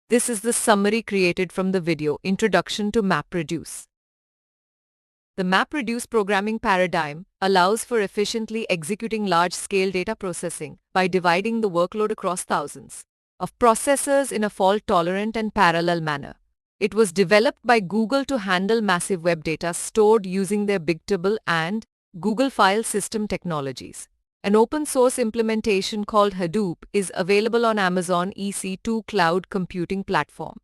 This is the summary created from the video Introduction to MapReduce. The MapReduce programming paradigm allows for efficiently executing large-scale data processing by dividing the workload across thousands of processors in a fault-tolerant and parallel manner. It was developed by Google to handle massive web data stored using their Bigtable and Google File System technologies. An open-source implementation called Hadoop is available on Amazon EC2 cloud computing platform.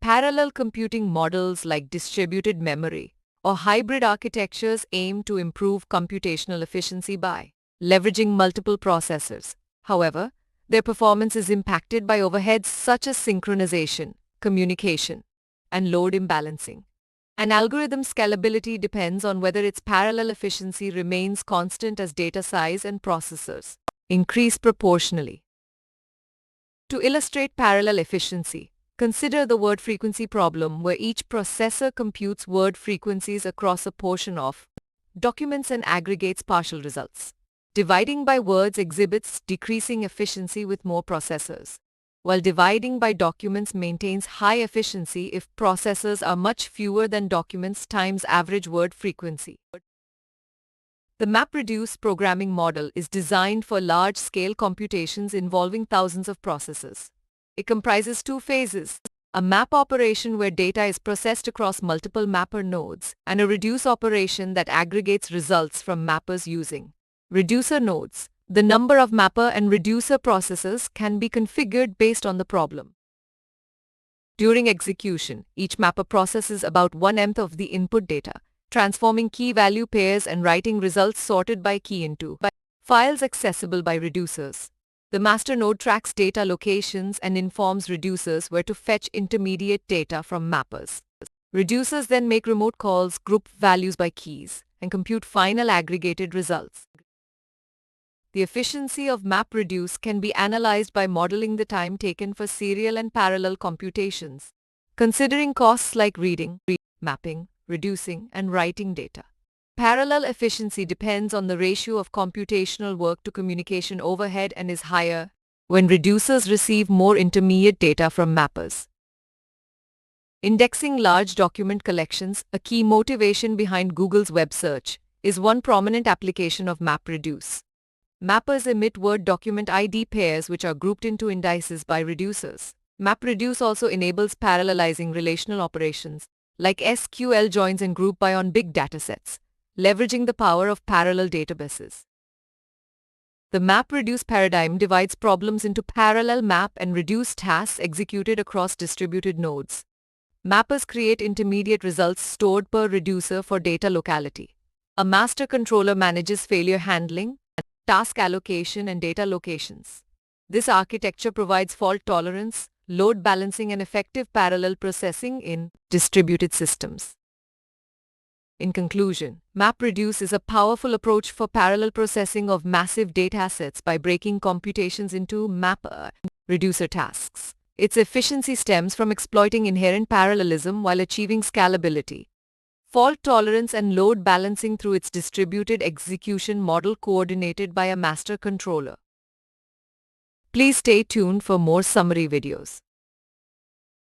Parallel computing models like distributed memory or hybrid architectures aim to improve computational efficiency by leveraging multiple processors. However, their performance is impacted by overheads such as synchronization, communication, and load imbalancing. An algorithm's scalability depends on whether its parallel efficiency remains constant as data size and processors increase proportionally. To illustrate parallel efficiency, consider the word frequency problem where each processor computes word frequencies across a portion of documents and aggregates partial results. Dividing by words exhibits decreasing efficiency with more processors, while dividing by documents maintains high efficiency if processors are much fewer than documents times average word frequency. The MapReduce programming model is designed for large-scale computations involving thousands of processors. It comprises two phases: a map operation where data is processed across multiple mapper nodes, and a reduce operation that aggregates results from mappers using reducer nodes. The number of mapper and reducer processors can be configured based on the problem. During execution, each mapper processes about 1/mth of the input data, transforming key-value pairs and writing results sorted by key into files accessible by reducers. The master node tracks data locations and informs reducers where to fetch intermediate data from mappers. Reducers then make remote calls, group values by keys, and compute final aggregated results. The efficiency of MapReduce can be analyzed by modeling the time taken for serial and parallel computations, considering costs like reading, mapping, reducing, and writing data. Parallel efficiency depends on the ratio of computational work to communication overhead and is higher when reducers receive more intermediate data from mappers. Indexing large document collections, a key motivation behind Google's web search, is one prominent application of MapReduce. Mappers emit Word document ID pairs which are grouped into indices by reducers. MapReduce also enables parallelizing relational operations like SQL joins and group by on big datasets, leveraging the power of parallel databases. The MapReduce paradigm divides problems into parallel map and reduce tasks executed across distributed nodes. Mappers create intermediate results stored per reducer for data locality. A master controller manages failure handling, task allocation, and data locations. This architecture provides fault tolerance, load balancing, and effective parallel processing in distributed systems. In conclusion, MapReduce is a powerful approach for parallel processing of massive datasets by breaking computations into mapper and reducer tasks. Its efficiency stems from exploiting inherent parallelism while achieving scalability, fault tolerance, and load balancing through its distributed execution model coordinated by a master controller. Please stay tuned for more summary videos.